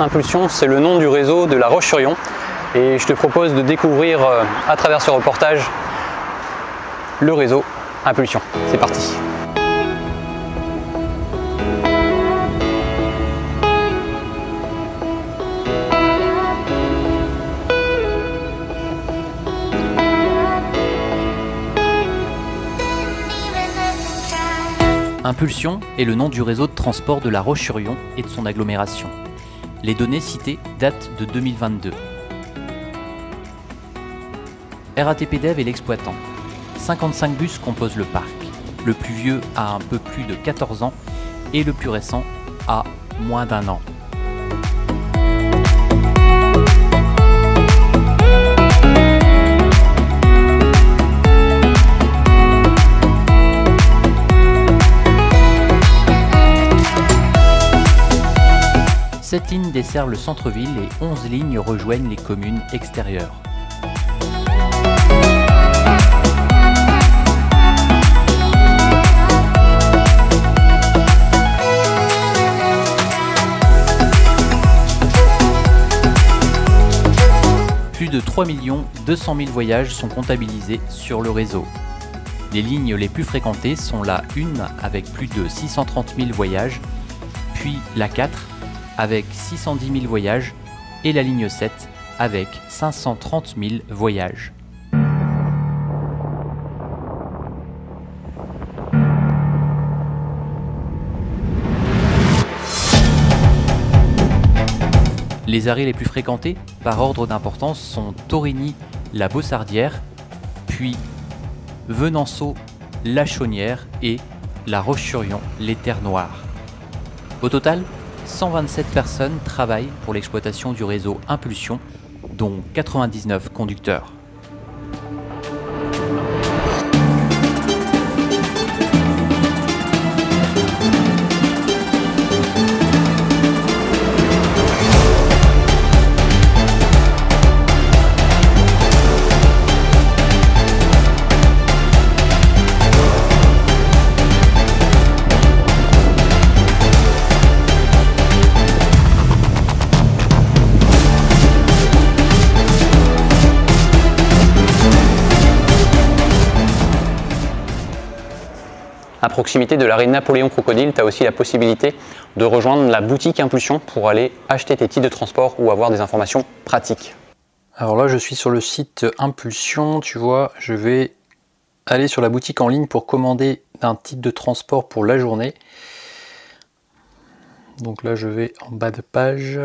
Impulsion, c'est le nom du réseau de La Roche-sur-Yon et je te propose de découvrir à travers ce reportage le réseau Impulsion. C'est parti. Impulsion est le nom du réseau de transport de La Roche-sur-Yon et de son agglomération. Les données citées datent de 2022. RATP Dev est l'exploitant. 55 bus composent le parc. Le plus vieux a un peu plus de 14 ans et le plus récent a moins d'1 an. Cette ligne dessert le centre-ville et 11 lignes rejoignent les communes extérieures. Plus de 3 200 000 voyages sont comptabilisés sur le réseau. Les lignes les plus fréquentées sont la 1 avec plus de 630 000 voyages, puis la 4 avec 610 000 voyages et la ligne 7 avec 530 000 voyages. Les arrêts les plus fréquentés par ordre d'importance sont Torigny-La Bossardière, puis Venanceau, La Chaunière et La Roche-sur-Yon, les Terres Noires. Au total, 127 personnes travaillent pour l'exploitation du réseau Impulsion, dont 99 conducteurs. À proximité de l'arrêt Napoléon Crocodile, tu as aussi la possibilité de rejoindre la boutique Impulsion pour aller acheter tes titres de transport ou avoir des informations pratiques. Alors là, je suis sur le site Impulsion, tu vois, je vais aller sur la boutique en ligne pour commander un titre de transport pour la journée. Donc là, je vais en bas de page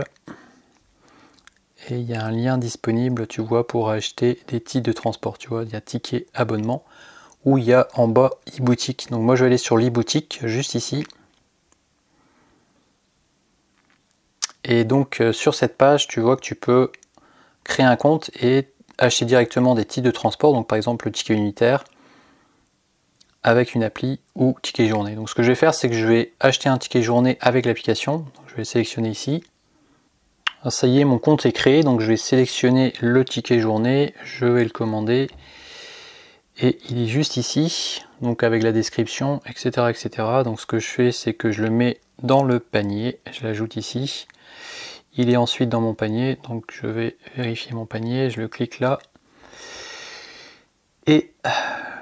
et il y a un lien disponible, tu vois, pour acheter des titres de transport. Tu vois, il y a ticket abonnement. Où il y a en bas e-boutique. Donc moi je vais aller sur l'e-boutique juste ici. Et donc sur cette page, tu vois que tu peux créer un compte et acheter directement des titres de transport. Donc par exemple le ticket unitaire avec une appli ou ticket journée. Donc ce que je vais faire, c'est que je vais acheter un ticket journée avec l'application. Je vais sélectionner ici. Alors, ça y est, mon compte est créé. Donc je vais sélectionner le ticket journée. Je vais le commander. Et il est juste ici, donc avec la description, etc., etc. Donc ce que je fais, c'est que je le mets dans le panier, je l'ajoute ici. Il est ensuite dans mon panier, donc je vais vérifier mon panier, je le clique là. Et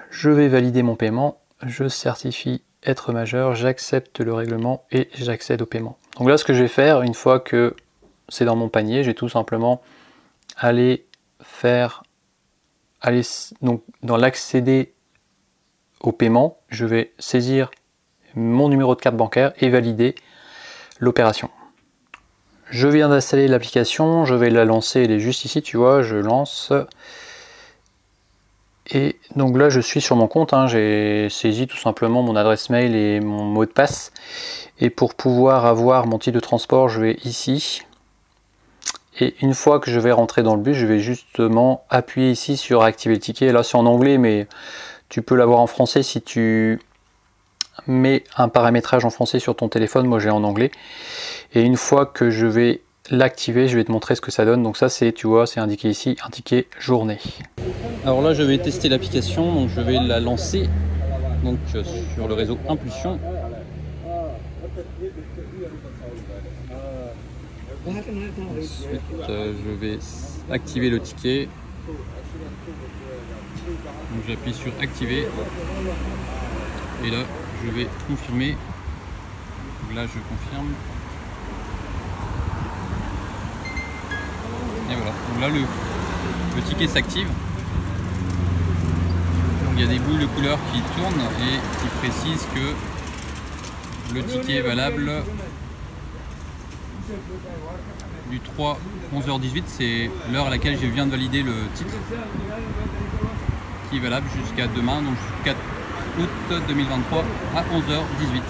je vais valider mon paiement, je certifie être majeur, j'accepte le règlement et j'accède au paiement. Donc là, ce que je vais faire, une fois que c'est dans mon panier, je vais tout simplement aller donc dans l'accéder au paiement, je vais saisir mon numéro de carte bancaire et valider l'opération. Je viens d'installer l'application, je vais la lancer, elle est juste ici, tu vois, je lance. Et donc là, je suis sur mon compte, hein, j'ai saisi tout simplement mon adresse mail et mon mot de passe. Et pour pouvoir avoir mon titre de transport, je vais ici. Et une fois que je vais rentrer dans le bus, je vais justement appuyer ici sur activer le ticket. Là, c'est en anglais, mais tu peux l'avoir en français si tu mets un paramétrage en français sur ton téléphone. Moi, j'ai en anglais. Et une fois que je vais l'activer, je vais te montrer ce que ça donne. Donc ça, c'est, tu vois, c'est indiqué ici, un ticket journée. Alors là, je vais tester l'application. Donc je vais la lancer donc, sur le réseau Impulsion. Ensuite, je vais activer le ticket. Donc j'appuie sur activer. Et là, je vais confirmer. Donc là, je confirme. Et voilà. Donc là, le ticket s'active. Il y a des boules de couleur qui tournent et qui précisent que le ticket est valable du 3 11h18, c'est l'heure à laquelle je viens de valider le titre, qui est valable jusqu'à demain, donc jusqu'au 4 août 2023 à 11h18.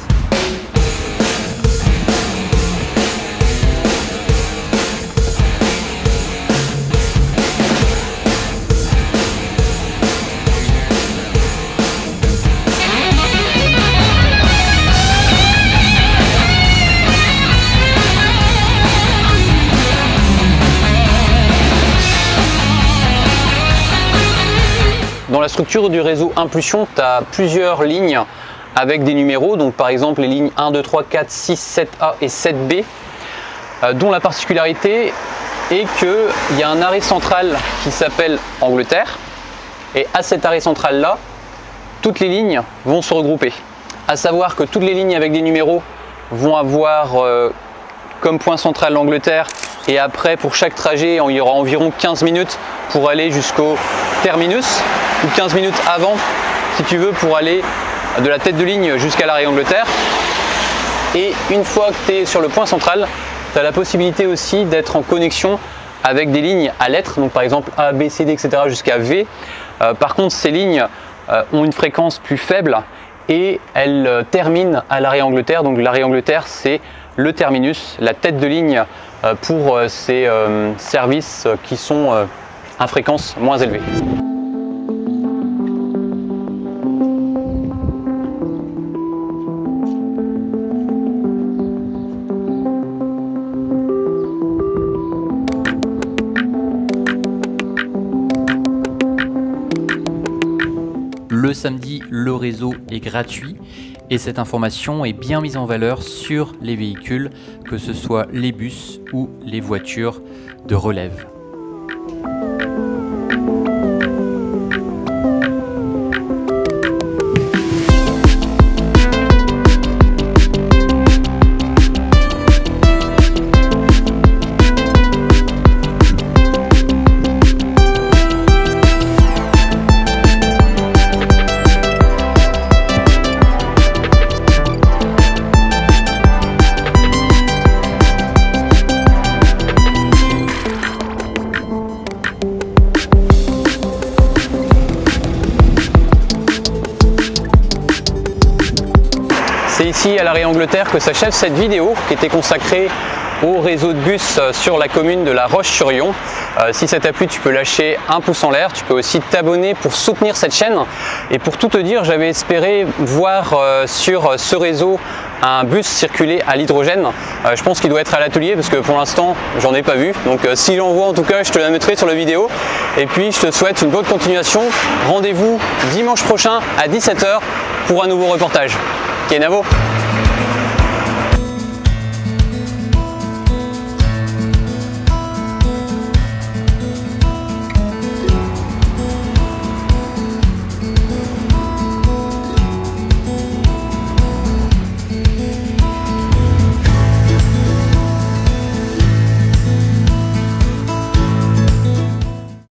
Dans la structure du réseau Impulsion, tu as plusieurs lignes avec des numéros, donc par exemple les lignes 1, 2, 3, 4, 6, 7A et 7B, dont la particularité est qu'il y a un arrêt central qui s'appelle Angleterre, et à cet arrêt central là, toutes les lignes vont se regrouper. À savoir que toutes les lignes avec des numéros vont avoir comme point central l'Angleterre, et après pour chaque trajet il y aura environ 15 minutes pour aller jusqu'au terminus, ou 15 minutes avant si tu veux pour aller de la tête de ligne jusqu'à l'arrêt Angleterre. Et une fois que tu es sur le point central, tu as la possibilité aussi d'être en connexion avec des lignes à lettres, donc par exemple A, B, C, D, etc. jusqu'à V. Par contre ces lignes ont une fréquence plus faible et elles terminent à l'arrêt Angleterre. Donc l'arrêt Angleterre c'est le terminus, la tête de ligne pour ces services qui sont à fréquence moins élevée. Le samedi, le réseau est gratuit et cette information est bien mise en valeur sur les véhicules, que ce soit les bus ou les voitures de relève. C'est ici à l'arrêt Angleterre que s'achève cette vidéo qui était consacrée au réseau de bus sur la commune de La Roche-sur-Yon. Si ça t'a plu, tu peux lâcher un pouce en l'air, tu peux aussi t'abonner pour soutenir cette chaîne. Et pour tout te dire, j'avais espéré voir sur ce réseau un bus circuler à l'hydrogène. Je pense qu'il doit être à l'atelier parce que pour l'instant j'en ai pas vu. Donc si j'en vois en tout cas, je te la mettrai sur la vidéo. Et puis je te souhaite une bonne continuation. Rendez-vous dimanche prochain à 17 h pour un nouveau reportage. Kenavo.